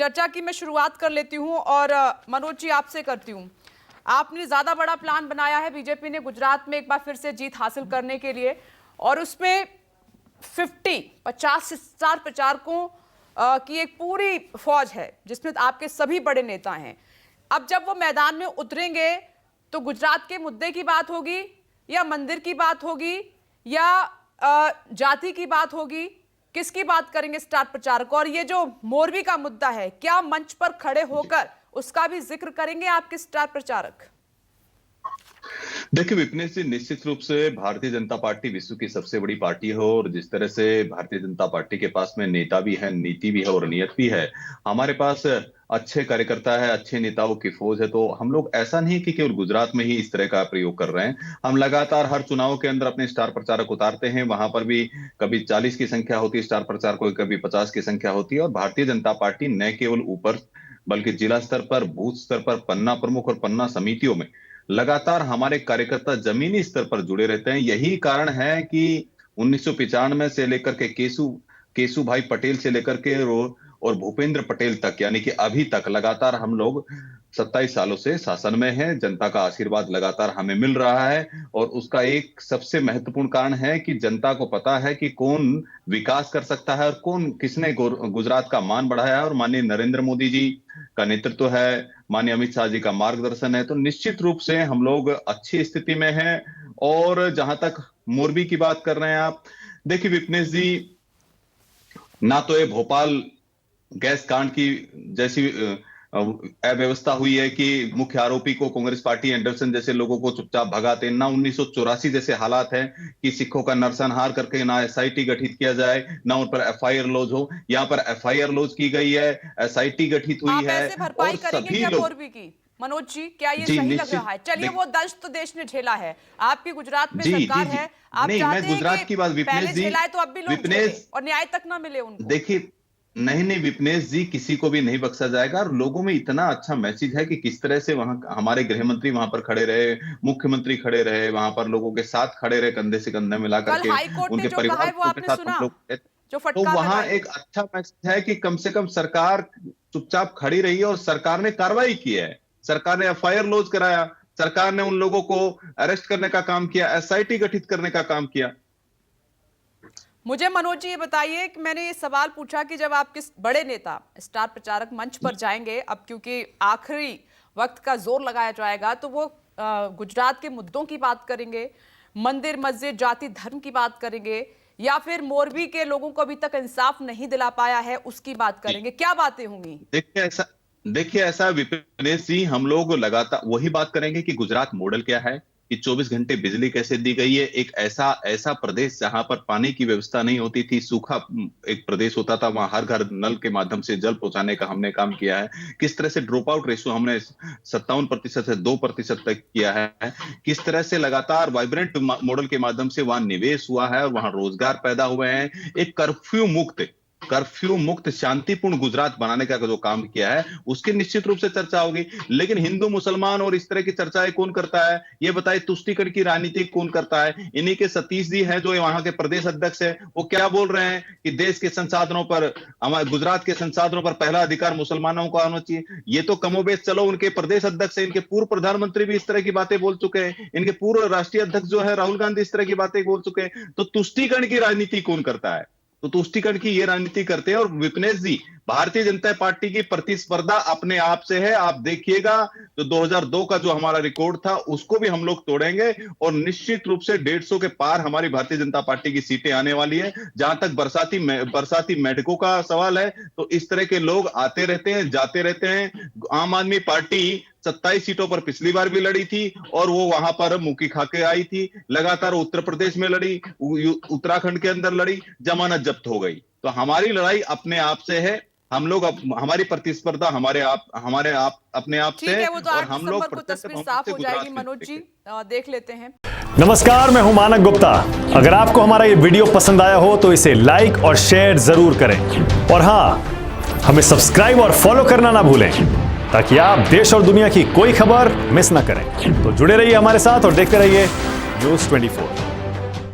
चर्चा की मैं शुरुआत कर लेती हूं और मनोज जी आपसे करती हूं। आपने ज्यादा बड़ा प्लान बनाया है बीजेपी ने गुजरात में एक बार फिर से जीत हासिल करने के लिए, और उसमें 50 स्टार प्रचारकों की एक पूरी फौज है जिसमें आपके सभी बड़े नेता हैं। अब जब वो मैदान में उतरेंगे तो गुजरात के मुद्दे की बात होगी या मंदिर की बात होगी या जाति की बात होगी, किसकी बात करेंगे स्टार प्रचारक? और ये जो मोरबी का मुद्दा है, क्या मंच पर खड़े होकर उसका भी जिक्र करेंगे आपके स्टार प्रचारक? देखिए विपनेश जी, निश्चित रूप से भारतीय जनता पार्टी विश्व की सबसे बड़ी पार्टी है और जिस तरह से भारतीय जनता पार्टी के पास में नेता भी है, नीति भी है और नियत भी है, हमारे पास अच्छे कार्यकर्ता है, अच्छे नेताओं की फौज है। तो हम लोग ऐसा नहीं कि केवल गुजरात में ही इस तरह का प्रयोग कर रहे हैं। हम लगातार हर चुनाव के अंदर अपने स्टार प्रचारक उतारते हैं। वहां पर भी कभी 40 की संख्या होती है स्टार प्रचारकों की, कभी 50 की संख्या होती है। और भारतीय जनता पार्टी न केवल ऊपर बल्कि जिला स्तर पर, बूथ स्तर पर, पन्ना प्रमुख और पन्ना समितियों में लगातार हमारे कार्यकर्ता जमीनी स्तर पर जुड़े रहते हैं। यही कारण है कि 1995 से लेकर के केशु भाई पटेल से लेकर के और भूपेंद्र पटेल तक, यानी कि अभी तक लगातार हम लोग 27 सालों से शासन में हैं। जनता का आशीर्वाद लगातार हमें मिल रहा है और उसका एक सबसे महत्वपूर्ण कारण है कि जनता को पता है कि कौन विकास कर सकता है और किसने गुजरात का मान बढ़ाया है। और माननीय नरेंद्र मोदी जी का नेतृत्व है, माननीय अमित शाह जी का मार्गदर्शन है, तो निश्चित रूप से हम लोग अच्छी स्थिति में हैं। और जहां तक मोरबी की बात कर रहे हैं आप, देखिए विपनेश जी, ना तो ये भोपाल गैस कांड की जैसी अव्यवस्था हुई है कि मुख्य आरोपी को कांग्रेस पार्टी एंडरसन जैसे लोगों को चुपचाप भगाते, ना 1984 जैसे हालात हैं कि सिखों का नरसंहार करके ना एसआईटी गठित किया जाए, ना उन पर एफआईआर लॉन्च हो। यहाँ पर एफआईआर लॉन्च की गई है, एसआईटी गठित हुई है और सभी लोग। मनोज जी, क्या ये सही लग रहा है? चलिए, वो दर्द तो देश ने झेला है, आपकी गुजरात में सरकार है, आप चाहते हैं कि पहले झेला है तो अब भी लोग झेलें और न्याय तक ना मिले उनको। देखिए, नहीं विपनेश जी, किसी को भी नहीं बख्शा जाएगा। और लोगों में इतना अच्छा मैसेज है कि किस तरह से वहां हमारे गृह मंत्री वहां पर खड़े रहे, मुख्यमंत्री खड़े रहे, वहां पर लोगों के साथ खड़े रहे, कंधे से कंधा मिलाकर के उनके परिवार के साथ हम लोग। तो वहां एक अच्छा मैसेज है कि कम से कम सरकार चुपचाप खड़ी रही है और सरकार ने कार्रवाई की है। सरकार ने एफआईआर लॉन्च कराया, सरकार ने उन लोगों को अरेस्ट करने का काम किया, एसआईटी गठित करने का काम किया। मुझे मनोज जी ये बताइए कि मैंने ये सवाल पूछा कि जब आप किस बड़े नेता स्टार प्रचारक मंच पर जाएंगे, अब क्योंकि आखिरी वक्त का जोर लगाया जाएगा, तो वो गुजरात के मुद्दों की बात करेंगे, मंदिर मस्जिद जाति धर्म की बात करेंगे, या फिर मोरबी के लोगों को अभी तक इंसाफ नहीं दिला पाया है उसकी बात करेंगे? क्या बातें होंगी? देखिए ऐसा विपनेश जी, हम लोग लगातार वही बात करेंगे कि गुजरात मॉडल क्या है, कि 24 घंटे बिजली कैसे दी गई है। एक ऐसा प्रदेश जहां पर पानी की व्यवस्था नहीं होती थी, सूखा एक प्रदेश होता था, वहां हर घर नल के माध्यम से जल पहुंचाने का हमने काम किया है। किस तरह से ड्रॉप आउट रेशियो हमने 57% से 2% तक किया है। किस तरह से लगातार वाइब्रेंट मॉडल के माध्यम से वहां निवेश हुआ है और वहां रोजगार पैदा हुए हैं। एक कर्फ्यू मुक्त शांतिपूर्ण गुजरात बनाने का जो काम किया है उसकी निश्चित रूप से चर्चा होगी। लेकिन हिंदू मुसलमान और इस तरह की चर्चाएं कौन करता है, ये बताइए? तुष्टीकरण की राजनीति कौन करता है? इन्हीं के सतीश जी हैं जो वहां के प्रदेश अध्यक्ष है। वो क्या बोल रहे हैं कि देश के संसाधनों पर, हमारे गुजरात के संसाधनों पर पहला अधिकार मुसलमानों को आना चाहिए। ये तो कमोबेश चलो उनके प्रदेश अध्यक्ष है, इनके पूर्व प्रधानमंत्री भी इस तरह की बातें बोल चुके हैं, इनके पूर्व राष्ट्रीय अध्यक्ष जो है राहुल गांधी इस तरह की बातें बोल चुके हैं। तो तुष्टीकरण की राजनीति कौन करता है? तो तुष्टीकरण की ये राजनीति करते हैं। और विपनेश जी, भारतीय जनता पार्टी की प्रतिस्पर्धा अपने आप से है। आप देखिएगा तो 2002 का जो हमारा रिकॉर्ड था उसको भी हम लोग तोड़ेंगे और निश्चित रूप से 150 के पार हमारी भारतीय जनता पार्टी की सीटें आने वाली है। जहां तक बरसाती मेढकों का सवाल है, तो इस तरह के लोग आते रहते हैं, जाते रहते हैं। आम आदमी पार्टी 27 सीटों पर पिछली बार भी लड़ी थी और वो वहां पर मुक्की खाके आई थी। लगातार उत्तर प्रदेश में लड़ी, उत्तराखंड के अंदर लड़ी, जमानत जब्त हो गई। तो हमारी लड़ाई अपने आप से है। हम लोग हमारी प्रतिस्पर्धा अपने आप से है और हम लोग तस्वीर साफ हो जाएगी। मनोज जी देख लेते हैं। नमस्कार, मैं हूं मानक गुप्ता। अगर आपको हमारा ये वीडियो पसंद आया हो तो इसे लाइक और शेयर जरूर करें, और हां, हमें सब्सक्राइब और फॉलो करना ना भूलें ताकि आप देश और दुनिया की कोई खबर मिस ना करें। तो जुड़े रहिए हमारे साथ और देखते रहिए न्यूज़ 24।